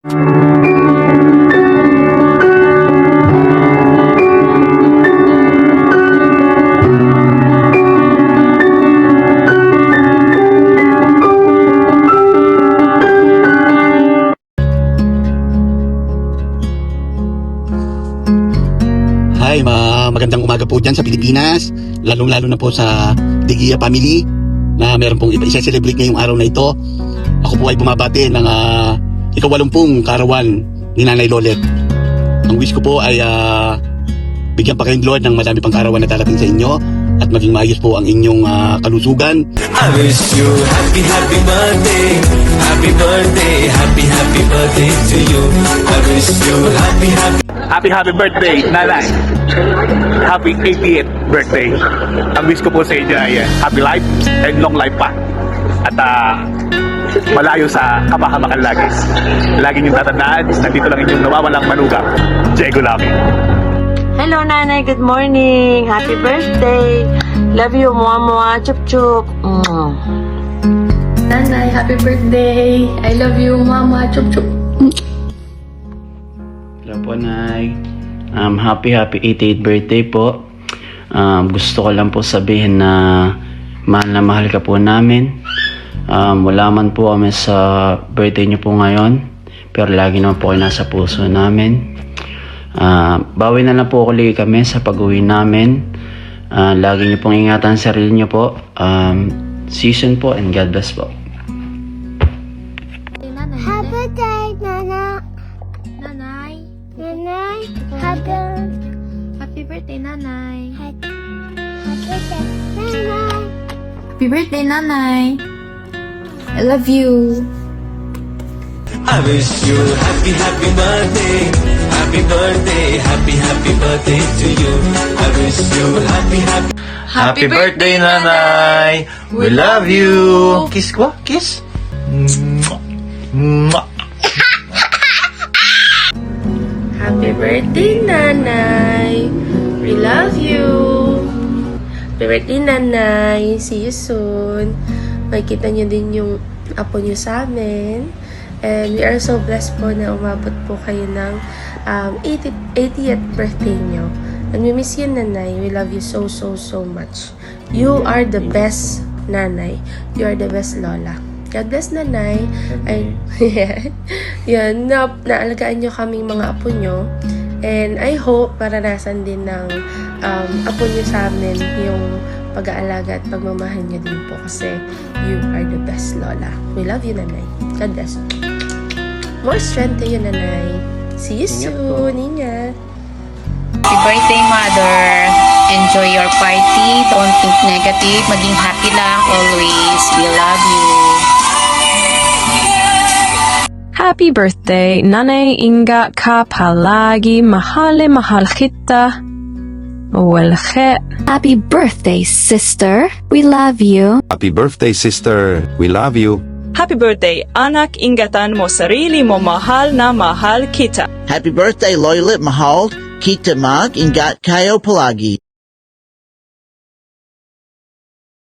Hi, magandang umaga po dyan sa Pilipinas, lalong-lalo na po sa Digia family na meron pong isa-celebrate ngayong araw na ito. Ako po ay bumabati ng ika-80 karawan ni Nanay Lolet. Ang wish ko po ay bigyan pa kayong Lord ng madami pang karawan na darating sa inyo at maging maayos po ang inyong kalusugan. I wish you happy, happy birthday. Happy birthday, happy, happy birthday to you. I wish you happy, happy. Happy birthday, Nanay. Happy 80th birthday. Ang wish ko po sa inyo ay happy life and long life pa. At malayo sa kapahamakan lagi. Lagi niyong tatandaan, nandito lang inyong nawawalang manugang. Diego Lami. Hello, Nanay. Good morning. Happy birthday. Love you, Mwa. Chup chup. Nanay, happy birthday. I love you, Mama. Chup chup. Hello po, Nay. Happy 88th birthday po. Gusto ko lang po sabihin na mahal ka po namin. Wala man po kami sa birthday niyo po ngayon, pero lagi naman po kayo nasa puso namin. Bawi na lang po ulit kami sa pag-uwi namin. Lagi niyo pong ingatan ang sarili niyo po. Season po, and God bless po. Happy birthday, Nana. Nanay. Nanay, Happy birthday, Nanay. birthday, Nanay. Happy birthday, Nanay. I love you. I wish you happy, happy birthday. Happy birthday, happy, happy birthday to you. I wish you happy, happy. Happy birthday, Nanay. We love you. Kiss ko, kiss. Happy birthday, Nanay. We love you. Happy birthday, Nanay. See you soon. Makikita niyo din yung apo niyo sa amin. And we are so blessed po na umabot po kayo ng 80th birthday niyo. And we miss you, Nanay. We love you so, so, so much. You are the best, Nanay. You are the best Lola. God bless, Nanay. Ay, yan, naalagaan nyo kaming mga apo nyo. And I hope maranasan din ng apo nyo sa amin yung pag-aalaga at pagmamahal nyo din po kasi you are the best Lola. We love you, Nanay. God bless. More strength to you, Nanay. See you soon. Ingat. Happy birthday, Mother. Enjoy your party. Don't think negative. Maging happy lang always. We love you. Happy birthday, Nanay. Ingat ka palagi. Mahal kita. Walkhe. Happy birthday, sister. We love you. Happy birthday, sister. We love you. Happy birthday, anak. Ingatan mo sarili mo. Mahal na mahal kita. Happy birthday, Loylit Mahal. Kita mag ingat kayo palagi.